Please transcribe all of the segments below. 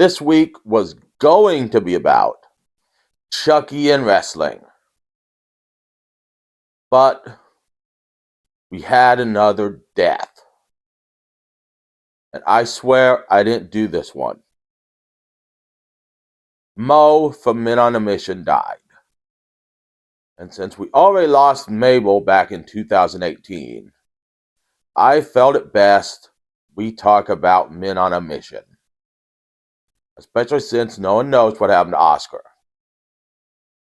This week was going to be about Chucky and wrestling. But we had another death. And I swear I didn't do this one. Mo from Men on a Mission died. And since we already lost Mabel back in 2018, I felt it best we talk about Men on a Mission. Especially since no one knows what happened to Oscar.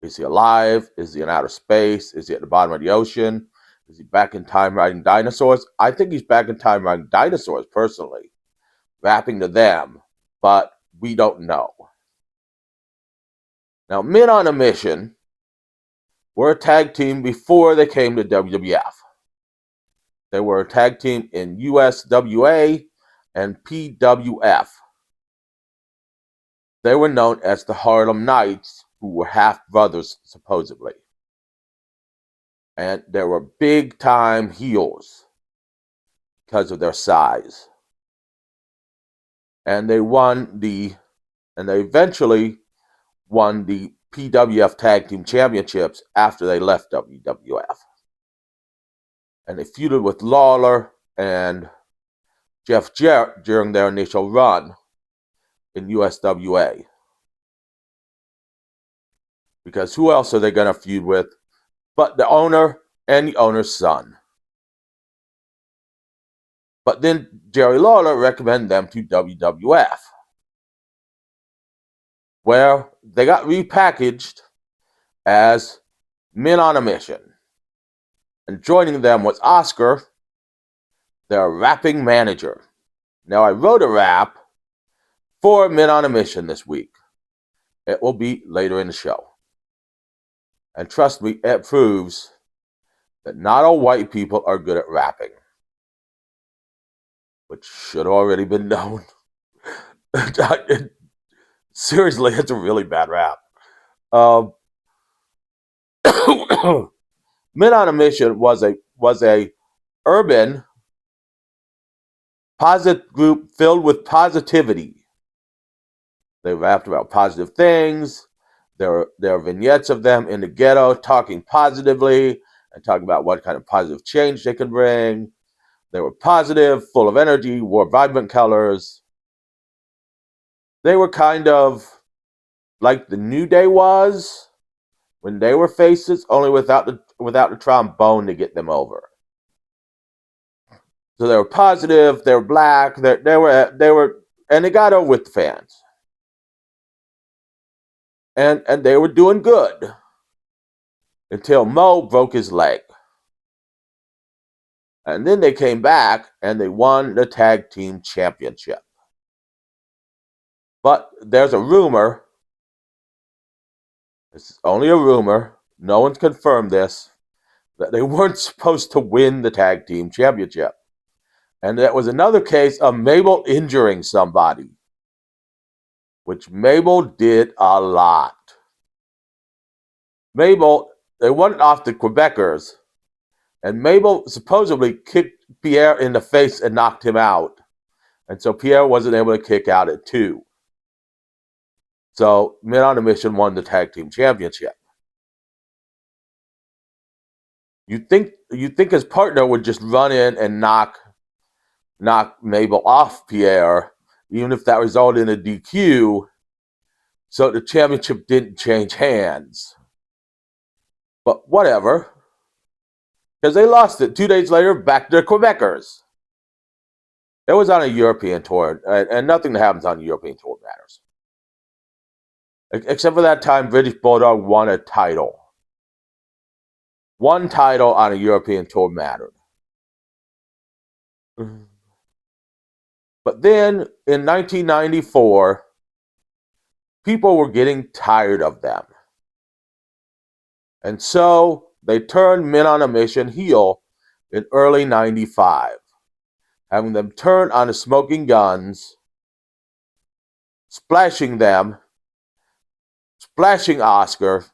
Is he alive? Is he in outer space? Is he at the bottom of the ocean? Is he back in time riding dinosaurs? I think he's back in time riding dinosaurs, personally. Rapping to them, but we don't know. Now, Men on a Mission were a tag team before they came to WWF. They were a tag team in USWA and PWF. They were known as the Harlem Knights, who were half-brothers, supposedly. And they were big-time heels because of their size. And they eventually won the PWF Tag Team Championships after they left WWF. And they feuded with Lawler and Jeff Jarrett during their initial run in USWA. Because who else are they going to feud with but the owner and the owner's son? But then Jerry Lawler recommended them to WWF, where they got repackaged as Men on a Mission. And joining them was Oscar, their rapping manager. Now, I wrote a rap for Men on a Mission this week. It will be later in the show. And trust me, it proves that not all white people are good at rapping, which should have already been known. Seriously, it's a really bad rap. Men on a Mission was a urban positive group filled with positivity. They rapped about positive things. There are vignettes of them in the ghetto talking positively and talking about what kind of positive change they could bring. They were positive, full of energy, wore vibrant colors. They were kind of like the New Day was when they were faces, only without the trombone to get them over. So they were positive, they were black, they were, and they got over with the fans. And they were doing good until Mo broke his leg. And then they came back and they won the tag team championship. But there's a rumor, this is only a rumor, no one's confirmed this, that they weren't supposed to win the tag team championship. And that was another case of Mabel injuring somebody, which Mabel did a lot. Mabel, they won it off the Quebecers, and Mabel supposedly kicked Pierre in the face and knocked him out. And so Pierre wasn't able to kick out at 2. So Men on a Mission won the tag team championship. You'd think his partner would just run in and knock Mabel off Pierre, even if that resulted in a DQ, so the championship didn't change hands. But whatever, because they lost it 2 days later back to the Quebecers. It was on a European tour, and nothing that happens on a European tour matters. Except for that time, British Bulldog won a title. One title on a European tour mattered. But then, in 1994, people were getting tired of them. And so, they turned Men on a Mission heel in early 95, having them turn on the Smoking Guns, splashing Oscar,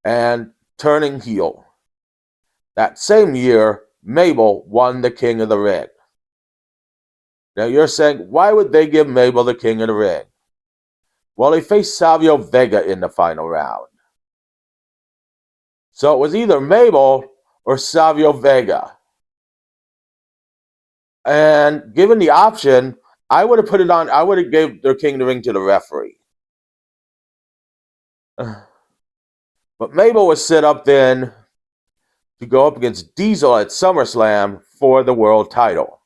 and turning heel. That same year, Mabel won the King of the Ring. Now you're saying, why would they give Mabel the King of the Ring? Well, he faced Savio Vega in the final round. So it was either Mabel or Savio Vega. And given the option, I would have put it on, I would have gave their King of the Ring to the referee. But Mabel was set up then to go up against Diesel at SummerSlam for the world title,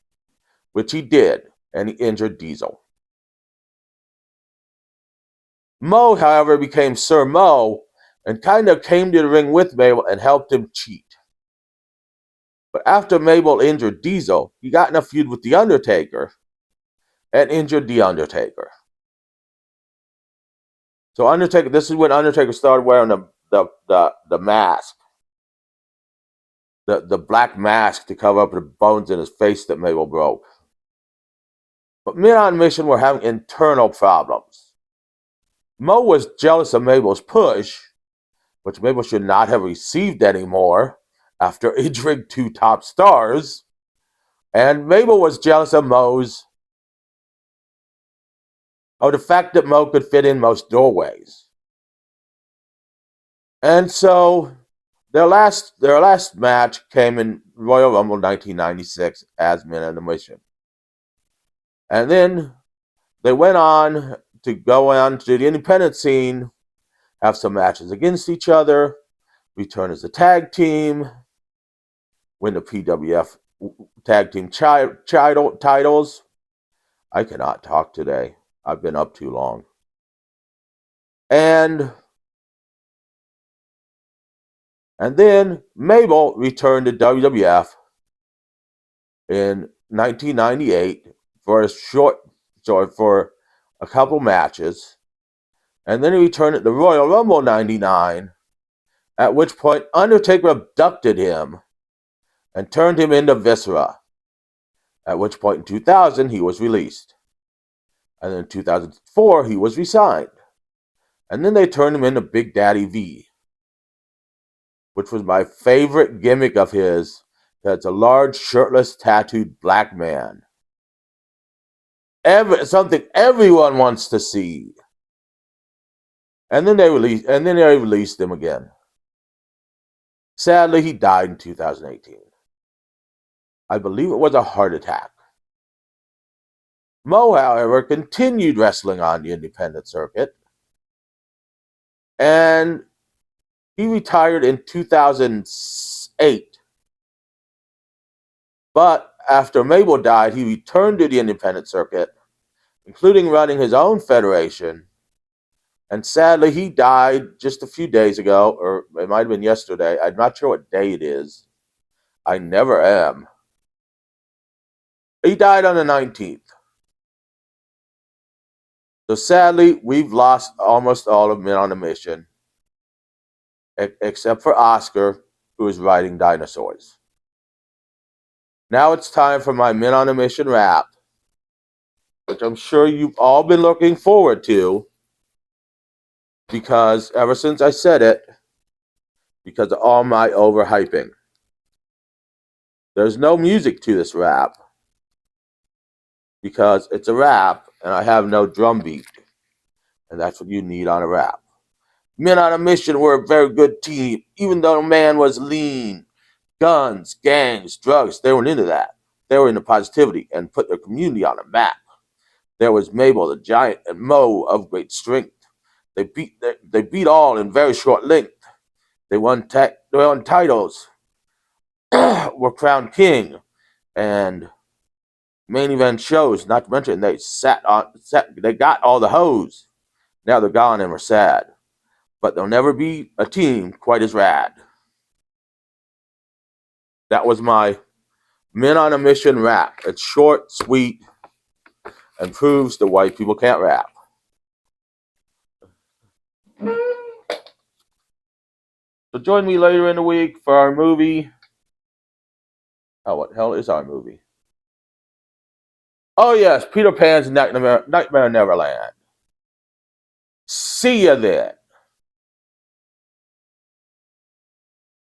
which he did, and he injured Diesel. Mo, however, became Sir Mo and kind of came to the ring with Mabel and helped him cheat. But after Mabel injured Diesel, he got in a feud with The Undertaker and injured The Undertaker. So Undertaker, this is when Undertaker started wearing the mask. The black mask to cover up the bones in his face that Mabel broke. But Men on a Mission were having internal problems. Mo was jealous of Mabel's push, which Mabel should not have received anymore after injuring two top stars. And Mabel was jealous of the fact that Mo could fit in most doorways. And so their last match came in Royal Rumble 1996 as Men on a Mission. And then they went on to go on to the independent scene, have some matches against each other, return as a tag team, win the PWF tag team titles. I cannot talk today. I've been up too long. And then Mabel returned to WWF in 1998 for a couple matches. And then he returned at the Royal Rumble 99, at which point Undertaker abducted him and turned him into Viscera, at which point in 2000 he was released. And then in 2004 he was re-signed. And then they turned him into Big Daddy V, which was my favorite gimmick of his. That's a large, shirtless, tattooed black man. Something everyone wants to see. And then they released him again. Sadly, he died in 2018. I believe it was a heart attack. Mo, however, continued wrestling on the independent circuit, and he retired in 2008. But after Mabel died, he returned to the independent circuit, including running his own federation. And sadly, he died just a few days ago, or it might have been yesterday. I'm not sure what day it is. I never am. He died on the 19th. So sadly, we've lost almost all of Men on a Mission, except for Oscar, who is riding dinosaurs. Now it's time for my Men on a Mission rap, which I'm sure you've all been looking forward to, because ever since I said it, because of all my overhyping. There's no music to this rap, because it's a rap and I have no drum beat. And that's what you need on a rap. Men on a Mission were a very good team, even though the man was lean. Guns, gangs, drugs, they weren't into that. They were into positivity and put their community on a map. There was Mabel the Giant and Mo of great strength. They beat all in very short length. They won titles, were crowned king, and main event shows. Not to mention they they got all the hoes. Now they're gone and we're sad, but there'll never be a team quite as rad. That was my Men on a Mission rap. It's short, sweet, and proves that white people can't rap. So join me later in the week for our movie. Oh, what the hell is our movie? Oh yes, Peter Pan's Nightmare Neverland. See you there.